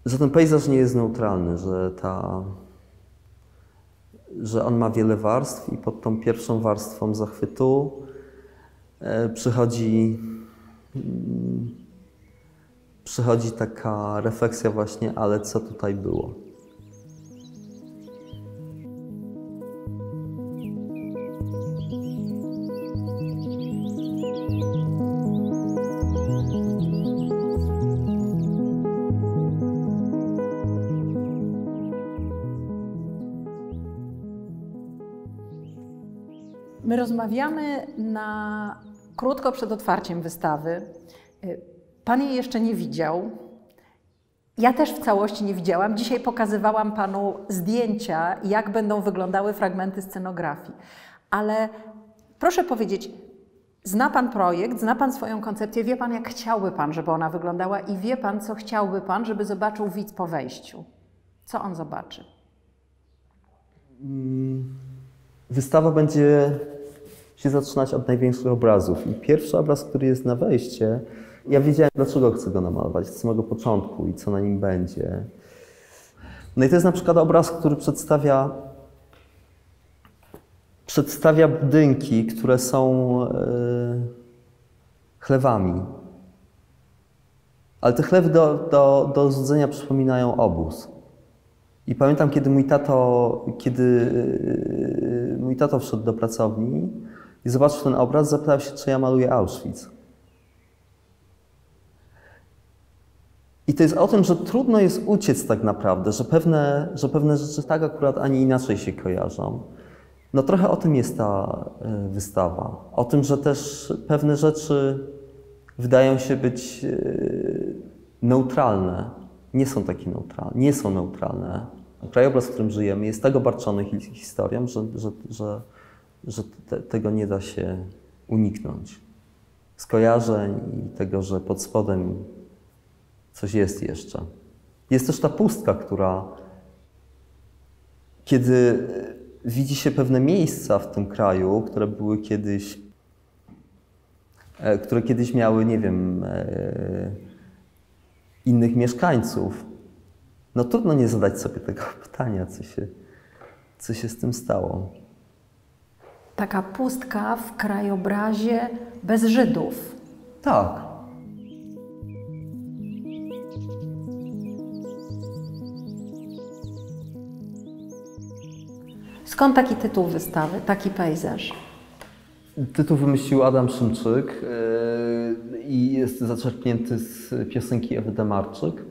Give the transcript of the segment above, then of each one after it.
że ten pejzaż nie jest neutralny, że on ma wiele warstw i pod tą pierwszą warstwą zachwytu przychodzi taka refleksja właśnie, ale co tutaj było? My rozmawiamy krótko przed otwarciem wystawy. Pan jej jeszcze nie widział. Ja też w całości nie widziałam. Dzisiaj pokazywałam Panu zdjęcia, jak będą wyglądały fragmenty scenografii. Ale proszę powiedzieć, zna Pan projekt, zna Pan swoją koncepcję, wie Pan, jak chciałby Pan, żeby ona wyglądała i wie Pan, co chciałby Pan, żeby zobaczył widz po wejściu. Co on zobaczy? Wystawa będzie się zaczynać od największych obrazów. I pierwszy obraz, który jest na wejście, ja wiedziałem, dlaczego chcę go namalować od samego początku i co na nim będzie. No i to jest na przykład obraz, który przedstawia budynki, które są chlewami. Ale te chlewy do złudzenia przypominają obóz. I pamiętam, kiedy mój tato wszedł do pracowni i zobaczył ten obraz, zapytał się, czy ja maluję Auschwitz. I to jest o tym, że trudno jest uciec tak naprawdę, że pewne rzeczy tak akurat, a nie inaczej się kojarzą. No trochę o tym jest ta wystawa. O tym, że też pewne rzeczy wydają się być neutralne. Nie są takie neutralne. Nie są neutralne. Krajobraz, w którym żyjemy, jest tak obarczony historią, że tego nie da się uniknąć. Skojarzeń i tego, że pod spodem coś jest jeszcze. Jest też ta pustka, kiedy widzi się pewne miejsca w tym kraju, które kiedyś miały, nie wiem, innych mieszkańców. No trudno nie zadać sobie tego pytania, co się z tym stało. Taka pustka w krajobrazie bez Żydów. Tak. Skąd taki tytuł wystawy, taki pejzaż? Tytuł wymyślił Adam Szymczyk i jest zaczerpnięty z piosenki Ewy Demarczyk.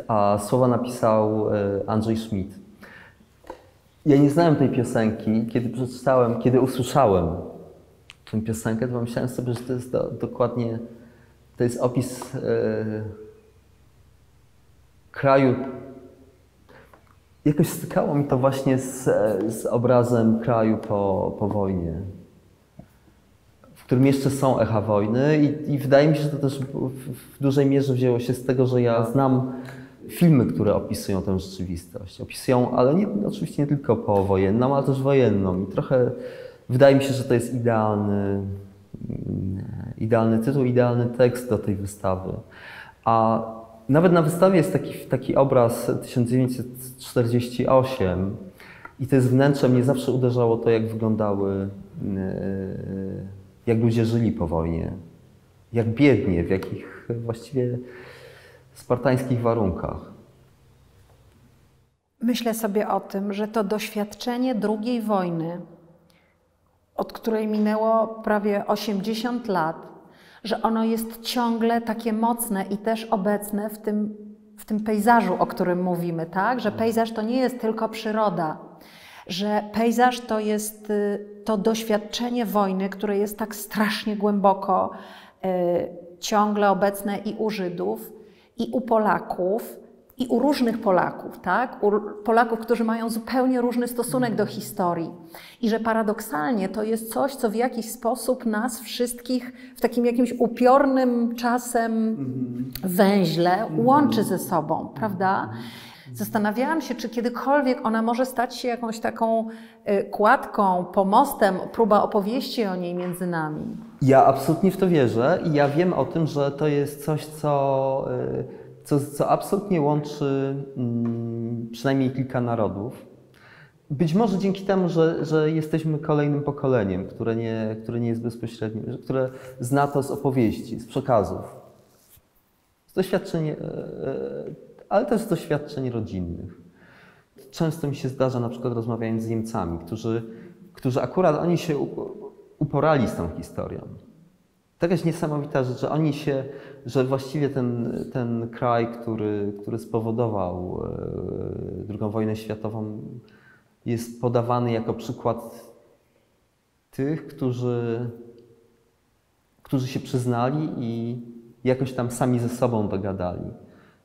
A słowa napisał Andrzej Schmidt. Ja nie znałem tej piosenki, kiedy usłyszałem tę piosenkę, to pomyślałem sobie, że to jest dokładnie, to jest opis kraju. Jakoś stykało mi to właśnie z obrazem kraju po wojnie, w którym jeszcze są echa wojny i wydaje mi się, że to też w dużej mierze wzięło się z tego, że ja znam filmy, które opisują tę rzeczywistość. Opisują, ale oczywiście nie tylko powojenną, ale też wojenną. I trochę wydaje mi się, że to jest idealny tytuł, idealny tekst do tej wystawy. A nawet na wystawie jest taki obraz 1948 i to jest wnętrze. Mnie zawsze uderzało to, jak wyglądały, jak ludzie żyli po wojnie, jak biednie, w jakich właściwie spartańskich warunkach. Myślę sobie o tym, że to doświadczenie II wojny, od której minęło prawie 80 lat, że ono jest ciągle takie mocne i też obecne w tym pejzażu, o którym mówimy, tak? Że pejzaż to nie jest tylko przyroda, że pejzaż to jest to doświadczenie wojny, które jest tak strasznie głęboko ciągle obecne i u Żydów, i u Polaków, i u różnych Polaków, tak? U Polaków, którzy mają zupełnie różny stosunek do historii. I że paradoksalnie to jest coś, co w jakiś sposób nas wszystkich w takim jakimś upiornym czasem węźle łączy ze sobą, prawda? Zastanawiałam się, czy kiedykolwiek ona może stać się jakąś taką kładką, pomostem, próba opowieści o niej między nami. Ja absolutnie w to wierzę i ja wiem o tym, że to jest coś, co absolutnie łączy przynajmniej kilka narodów. Być może dzięki temu, że jesteśmy kolejnym pokoleniem, które nie jest bezpośrednio, które zna to z opowieści, z przekazów, z doświadczeń, ale też z doświadczeń rodzinnych. Często mi się zdarza, na przykład rozmawiając z Niemcami, którzy akurat oni się uporali z tą historią. To jest niesamowita rzecz, że właściwie ten kraj, który spowodował II wojnę światową, jest podawany jako przykład tych, którzy się przyznali i jakoś tam sami ze sobą dogadali.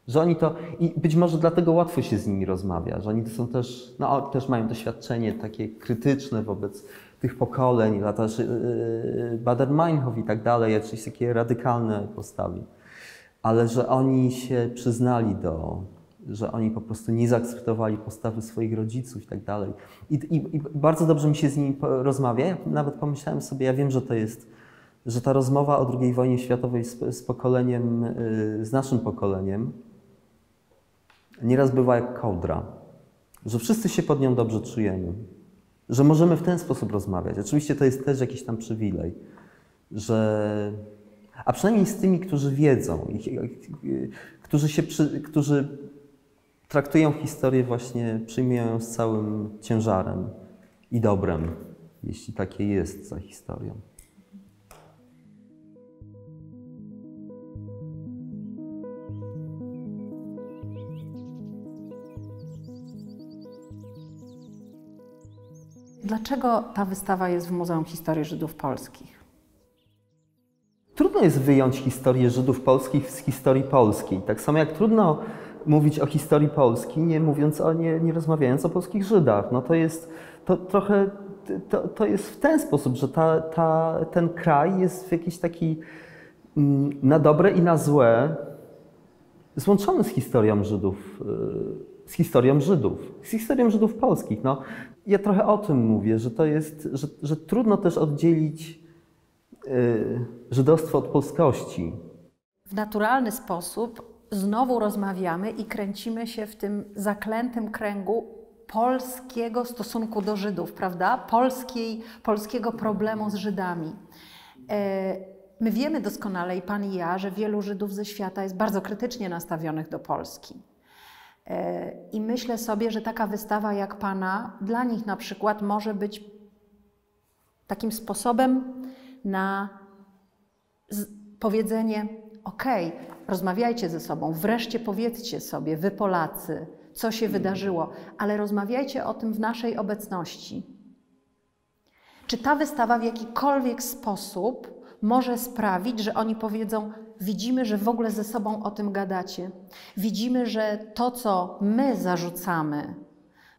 Że oni to, i być może dlatego łatwo się z nimi rozmawia, że oni są też, też mają doświadczenie takie krytyczne wobec tych pokoleń, lata Baader-Meinhof i tak dalej, jakieś takie radykalne postawy. Ale że oni się przyznali że oni po prostu nie zaakceptowali postawy swoich rodziców i tak dalej. I bardzo dobrze mi się z nimi rozmawia. Ja nawet pomyślałem sobie, ja wiem, że ta rozmowa o II wojnie światowej z pokoleniem, z naszym pokoleniem, nieraz bywa jak kołdra. Że wszyscy się pod nią dobrze czujemy. Że możemy w ten sposób rozmawiać. Oczywiście to jest też jakiś tam przywilej. A przynajmniej z tymi, którzy wiedzą, którzy traktują historię właśnie, przyjmują ją z całym ciężarem i dobrem, jeśli takie jest za historią. Dlaczego ta wystawa jest w Muzeum Historii Żydów Polskich? Trudno jest wyjąć historię Żydów polskich z historii polskiej. Tak samo jak trudno mówić o historii Polski, nie rozmawiając o polskich Żydach. No to jest w ten sposób, że ten kraj jest w jakiś taki na dobre i na złe złączony z historią Żydów. Z historią Żydów polskich. No, ja trochę o tym mówię, że trudno też oddzielić żydostwo od polskości. W naturalny sposób znowu rozmawiamy i kręcimy się w tym zaklętym kręgu polskiego stosunku do Żydów, prawda? Polskiego problemu z Żydami. My wiemy doskonale, i Pan i ja, że wielu Żydów ze świata jest bardzo krytycznie nastawionych do Polski. I myślę sobie, że taka wystawa jak Pana dla nich na przykład może być takim sposobem na powiedzenie: okej, rozmawiajcie ze sobą, wreszcie powiedzcie sobie, wy Polacy, co się wydarzyło, ale rozmawiajcie o tym w naszej obecności. Czy ta wystawa w jakikolwiek sposób może sprawić, że oni powiedzą: widzimy, że w ogóle ze sobą o tym gadacie. Widzimy, że to, co my zarzucamy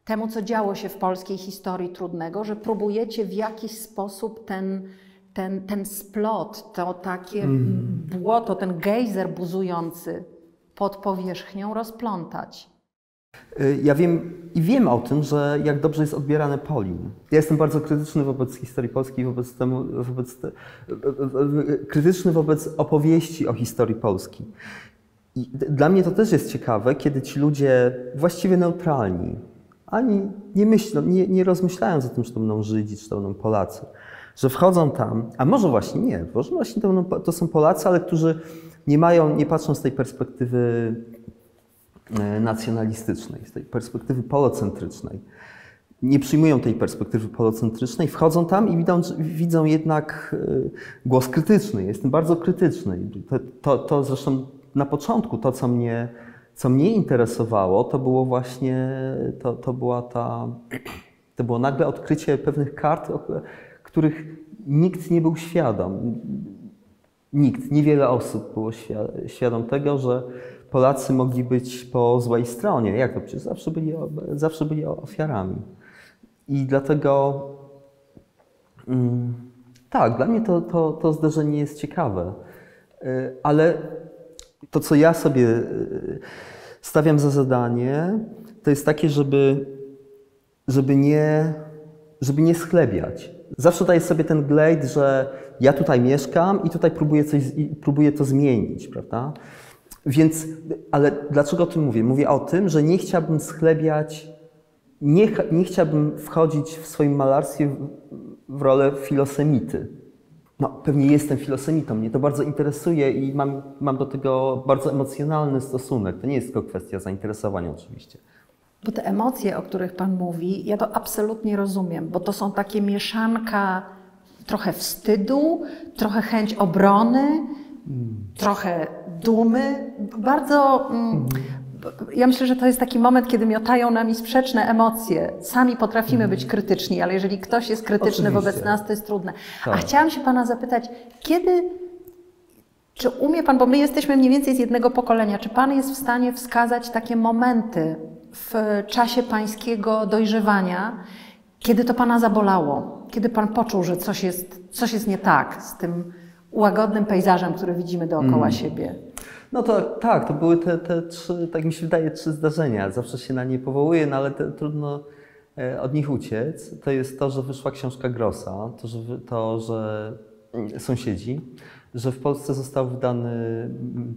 temu, co działo się w polskiej historii trudnego, że próbujecie w jakiś sposób ten splot, to takie błoto, ten gejzer buzujący pod powierzchnią rozplątać. Ja wiem o tym, że jak dobrze jest odbierany Polin. Ja jestem bardzo krytyczny wobec historii polskiej, krytyczny wobec opowieści o historii Polski. I dla mnie to też jest ciekawe, kiedy ci ludzie właściwie neutralni, ani nie myślą, nie rozmyślając o tym, czy to będą Żydzi, czy to będą Polacy, że wchodzą tam, a może właśnie nie, może właśnie to są Polacy, ale którzy nie patrzą z tej perspektywy nacjonalistycznej, z tej perspektywy polocentrycznej. Nie przyjmują tej perspektywy polocentrycznej, wchodzą tam i widzą jednak głos krytyczny. Jestem bardzo krytyczny. To zresztą na początku to, co mnie interesowało, to było właśnie, to było nagle odkrycie pewnych kart, których nikt nie był świadom. Niewiele osób było świadom tego, że Polacy mogli być po złej stronie. Jak to? Przecież zawsze byli ofiarami. I dlatego tak, dla mnie to zdarzenie jest ciekawe. Ale to, co ja sobie stawiam za zadanie, to jest takie, żeby nie schlebiać. Zawsze daję sobie ten glejt, że ja tutaj mieszkam i tutaj próbuję to zmienić, prawda? Więc, ale dlaczego o tym mówię? Mówię o tym, że nie chciałbym schlebiać, nie chciałbym wchodzić w swoim malarstwie w rolę filosemity. No, pewnie jestem filosemitą, mnie to bardzo interesuje i mam do tego bardzo emocjonalny stosunek. To nie jest tylko kwestia zainteresowania oczywiście. Bo te emocje, o których Pan mówi, ja to absolutnie rozumiem, bo to są takie mieszanka trochę wstydu, trochę chęć obrony, trochę dumy. Bardzo... Ja myślę, że to jest taki moment, kiedy miotają nami sprzeczne emocje. Sami potrafimy być krytyczni, ale jeżeli ktoś jest krytyczny wobec nas, to jest trudne. Tak. A chciałam się Pana zapytać, czy umie Pan, bo my jesteśmy mniej więcej z jednego pokolenia, czy Pan jest w stanie wskazać takie momenty w czasie Pańskiego dojrzewania, kiedy to Pana zabolało? Kiedy Pan poczuł, że coś jest nie tak z tym łagodnym pejzażem, który widzimy dookoła siebie? No to tak, to były te trzy, tak mi się wydaje, 3 zdarzenia. Zawsze się na nie powołuję, no ale trudno od nich uciec. To jest to, że wyszła książka Grossa, że Sąsiedzi, że w Polsce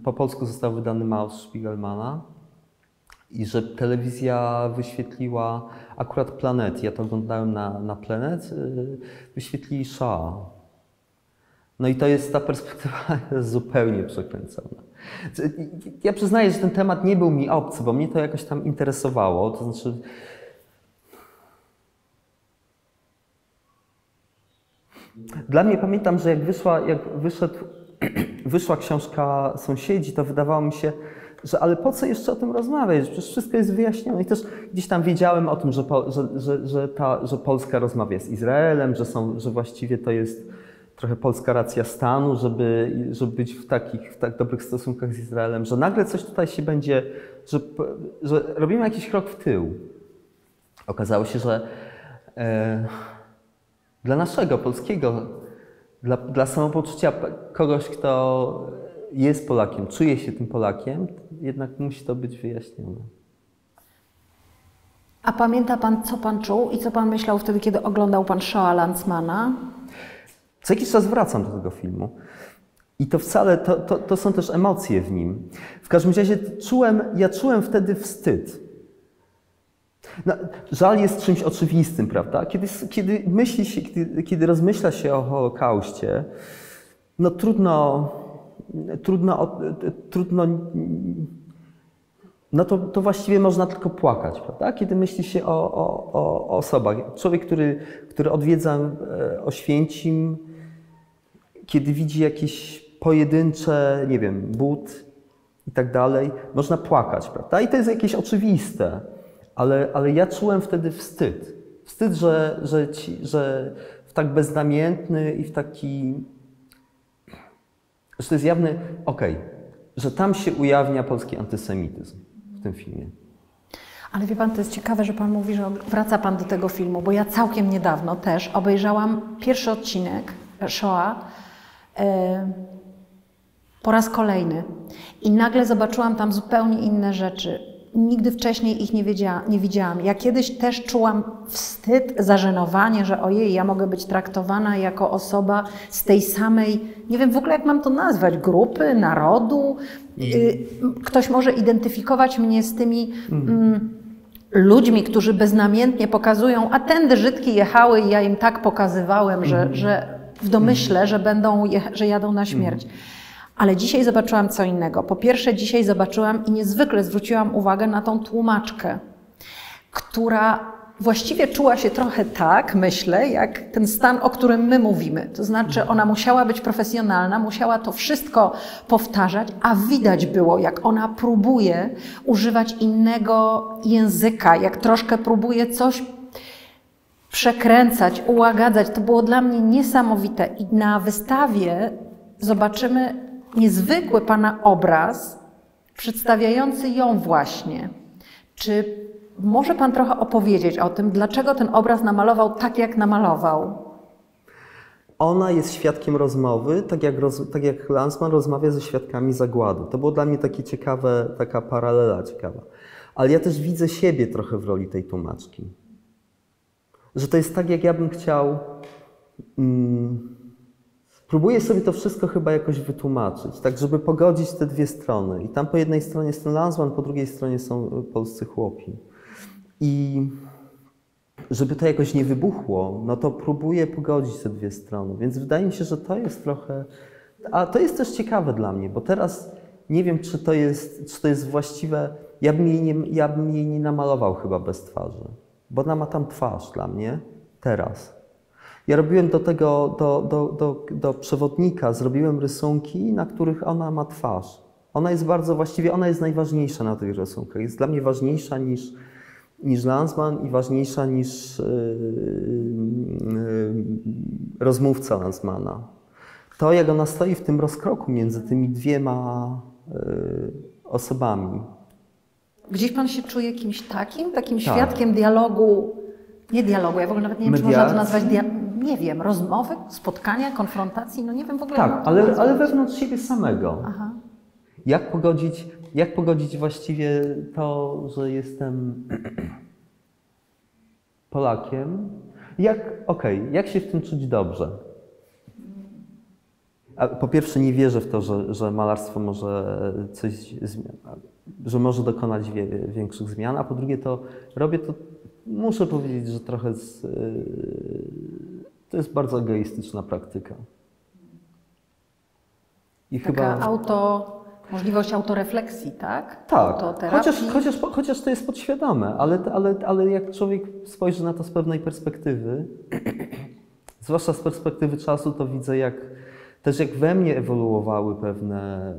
po polsku został wydany Maus Spiegelmana i że telewizja wyświetliła akurat Planet, ja to oglądałem na Planet, wyświetlili Shoah. No i to jest ta perspektywa zupełnie przekręcona. Ja przyznaję, że ten temat nie był mi obcy, bo mnie to jakoś tam interesowało. To znaczy, dla mnie pamiętam, że jak wyszła książka Sąsiedzi, to wydawało mi się, że ale po co jeszcze o tym rozmawiać? Przecież wszystko jest wyjaśnione. I też gdzieś tam wiedziałem o tym, że Polska rozmawia z Izraelem, że właściwie to jest trochę polska racja stanu, żeby być w tak dobrych stosunkach z Izraelem, że nagle coś tutaj się będzie, że robimy jakiś krok w tył. Okazało się, że dla naszego polskiego, dla samopoczucia kogoś, kto jest Polakiem, czuje się tym Polakiem, jednak musi to być wyjaśnione. A pamięta Pan, co Pan czuł i co Pan myślał wtedy, kiedy oglądał Pan Shoah Lanzmana? Co jakiś czas wracam do tego filmu i to wcale, to są też emocje w nim. W każdym razie ja czułem wtedy wstyd. No, żal jest czymś oczywistym, prawda? Kiedy rozmyśla się o Holokauście, no trudno, no to właściwie można tylko płakać, prawda? Kiedy myśli się o osobach. Człowiek, który odwiedza Oświęcim, kiedy widzi jakieś pojedyncze, nie wiem, but i tak dalej, można płakać, prawda? I to jest jakieś oczywiste, ale ja czułem wtedy wstyd. Wstyd, że w tak beznamiętny i w taki, że to jest jawny, że tam się ujawnia polski antysemityzm w tym filmie. Ale wie Pan, to jest ciekawe, że Pan mówi, że wraca Pan do tego filmu, bo ja całkiem niedawno też obejrzałam pierwszy odcinek Shoah po raz kolejny i nagle zobaczyłam tam zupełnie inne rzeczy. Nigdy wcześniej ich nie widziałam. Ja kiedyś też czułam wstyd, zażenowanie, że ojej, ja mogę być traktowana jako osoba z tej samej, nie wiem w ogóle jak mam to nazwać, grupy, narodu. Ktoś może identyfikować mnie z tymi ludźmi, którzy beznamiętnie pokazują, a tędy Żydki jechały i ja im tak pokazywałem, że w domyśle, że jadą na śmierć. Ale dzisiaj zobaczyłam co innego. Po pierwsze, dzisiaj zobaczyłam i niezwykle zwróciłam uwagę na tą tłumaczkę, która właściwie czuła się trochę tak, myślę, jak ten stan, o którym my mówimy. To znaczy, ona musiała być profesjonalna, musiała to wszystko powtarzać, a widać było, jak ona próbuje używać innego języka, jak troszkę próbuje coś przekręcać, ułagadzać. To było dla mnie niesamowite. I na wystawie zobaczymy niezwykły Pana obraz przedstawiający ją właśnie. Czy może Pan trochę opowiedzieć o tym, dlaczego ten obraz namalował tak, jak namalował? ona jest świadkiem rozmowy, tak jak Lanzmann rozmawia ze świadkami zagłady. To było dla mnie takie ciekawe, taka paralela ciekawa. Ale ja też widzę siebie trochę w roli tej tłumaczki. Że to jest tak, jak ja bym chciał... Próbuję sobie to wszystko chyba jakoś wytłumaczyć, tak żeby pogodzić te dwie strony. I tam po jednej stronie jest ten Lanzmann, po drugiej stronie są polscy chłopi. I żeby to jakoś nie wybuchło, no to próbuję pogodzić te dwie strony. Więc wydaje mi się, że to jest trochę... A to jest też ciekawe dla mnie, bo teraz nie wiem, czy to jest właściwe... Ja bym jej nie namalował chyba bez twarzy, bo ona ma tam twarz dla mnie teraz. Ja robiłem do przewodnika, zrobiłem rysunki, na których ona ma twarz. Ona jest właściwie ona jest najważniejsza na tych rysunkach. Jest dla mnie ważniejsza niż Lanzmann i ważniejsza niż rozmówca Lanzmana. To, jak ona stoi w tym rozkroku między tymi dwiema osobami. Gdzieś pan się czuje kimś takim świadkiem dialogu, nie dialogu, ja w ogóle nawet nie wiem, czy można to nazwać, nie wiem, rozmowy, spotkania, konfrontacji, no nie wiem w ogóle. Tak, ale wewnątrz siebie samego. Aha. Jak pogodzić właściwie to, że jestem Polakiem? Jak się w tym czuć dobrze? Po pierwsze nie wierzę w to, że malarstwo może że może dokonać większych zmian, a po drugie to robię to, muszę powiedzieć, że trochę to jest bardzo egoistyczna praktyka. I taka możliwość autorefleksji, tak? Tak, chociaż to jest podświadome, ale jak człowiek spojrzy na to z pewnej perspektywy, zwłaszcza z perspektywy czasu, to widzę, jak we mnie ewoluowały pewne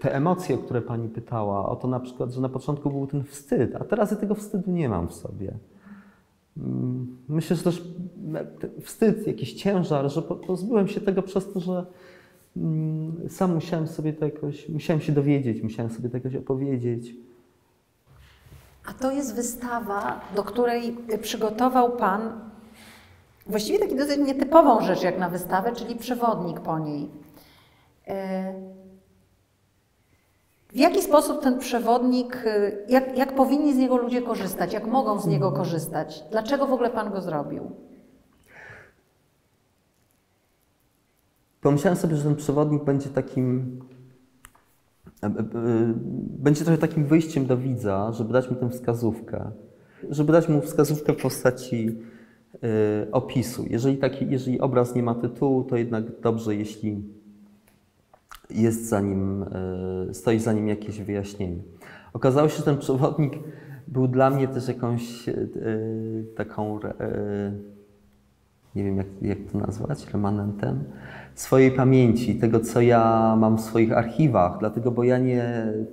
te emocje, o które pani pytała. O to na przykład, że na początku był ten wstyd, a teraz ja tego wstydu nie mam w sobie. Myślę, że też wstyd, jakiś ciężar, że pozbyłem się tego przez to, że sam musiałem się dowiedzieć, musiałem sobie to jakoś opowiedzieć. A to jest wystawa, do której przygotował pan właściwie taki dosyć nietypową rzecz jak na wystawę, czyli przewodnik po niej. W jaki sposób ten przewodnik, jak powinni z niego ludzie korzystać, jak mogą z niego korzystać? Dlaczego w ogóle pan go zrobił? Pomyślałem sobie, że ten przewodnik będzie trochę takim wyjściem do widza, żeby dać mu tę wskazówkę. Żeby dać mu wskazówkę w postaci opisu. Jeżeli obraz nie ma tytułu, to jednak dobrze, jeśli stoi za nim jakieś wyjaśnienie. Okazało się, że ten przewodnik był dla mnie też jakąś taką, nie wiem jak to nazwać, remanentem swojej pamięci, tego co ja mam w swoich archiwach, bo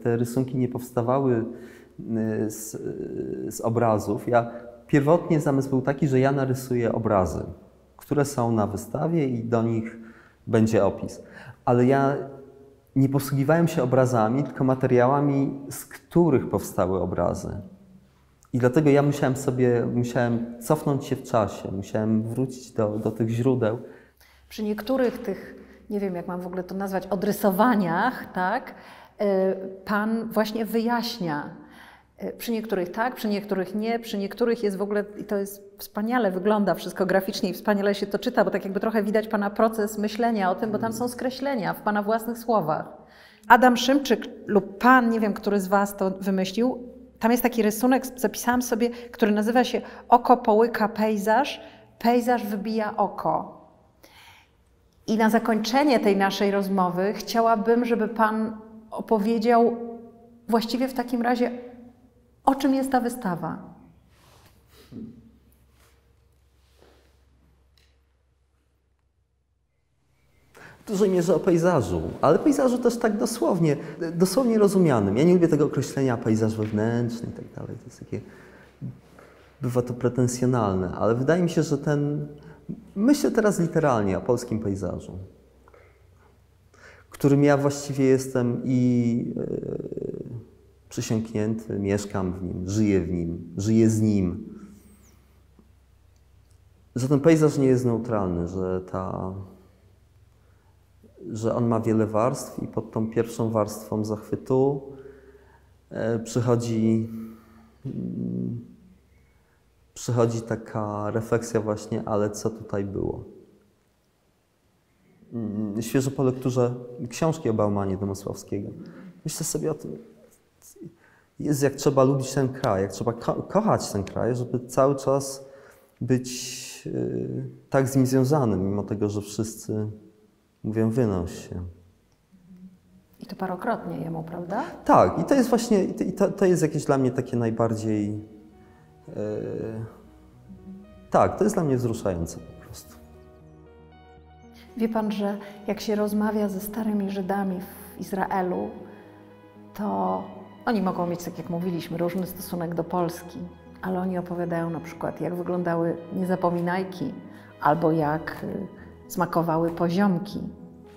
te rysunki nie powstawały z obrazów. Pierwotnie zamysł był taki, że ja narysuję obrazy, które są na wystawie i do nich będzie opis. Ale ja nie posługiwałem się obrazami, tylko materiałami, z których powstały obrazy. I dlatego ja musiałem cofnąć się w czasie, musiałem wrócić do tych źródeł. Przy niektórych tych, nie wiem jak mam w ogóle to nazwać, odrysowaniach, tak, pan właśnie wyjaśnia. Przy niektórych tak, przy niektórych nie, przy niektórych jest w ogóle, i to jest wspaniale, wygląda wszystko graficznie i wspaniale się to czyta, bo tak jakby trochę widać pana proces myślenia o tym, bo tam są skreślenia w pana własnych słowach. Adam Szymczyk lub pan, nie wiem, który z was to wymyślił, tam jest taki rysunek, zapisałam sobie, który nazywa się Oko połyka pejzaż, pejzaż wybija oko. I na zakończenie tej naszej rozmowy chciałabym, żeby pan opowiedział właściwie w takim razie, o czym jest ta wystawa? W dużej mierze o pejzażu, ale pejzażu też tak dosłownie rozumianym. Ja nie lubię tego określenia pejzaż wewnętrzny i tak dalej. To jest takie, bywa to pretensjonalne, ale wydaje mi się, że myślę teraz literalnie o polskim pejzażu, którym ja właściwie jestem i przysiągnięty, mieszkam w nim, żyję z nim. że ten pejzaż nie jest neutralny, że on ma wiele warstw i pod tą pierwszą warstwą zachwytu przychodzi taka refleksja właśnie, ale co tutaj było. Świeżo po lekturze książki o Baumanie Domosławskiego myślę sobie o tym, jest jak trzeba lubić ten kraj, jak trzeba kochać ten kraj, żeby cały czas być tak z nim związanym, mimo tego, że wszyscy mówią wynoś się. I to parokrotnie jemu, prawda? Tak, i to jest właśnie, to jest jakieś dla mnie takie najbardziej, tak, to jest dla mnie wzruszające po prostu. Wie pan, że jak się rozmawia ze starymi Żydami w Izraelu, to oni mogą mieć, tak jak mówiliśmy, różny stosunek do Polski, ale oni opowiadają na przykład, jak wyglądały niezapominajki albo jak smakowały poziomki.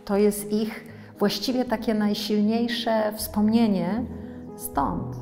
To jest ich właściwie takie najsilniejsze wspomnienie stąd.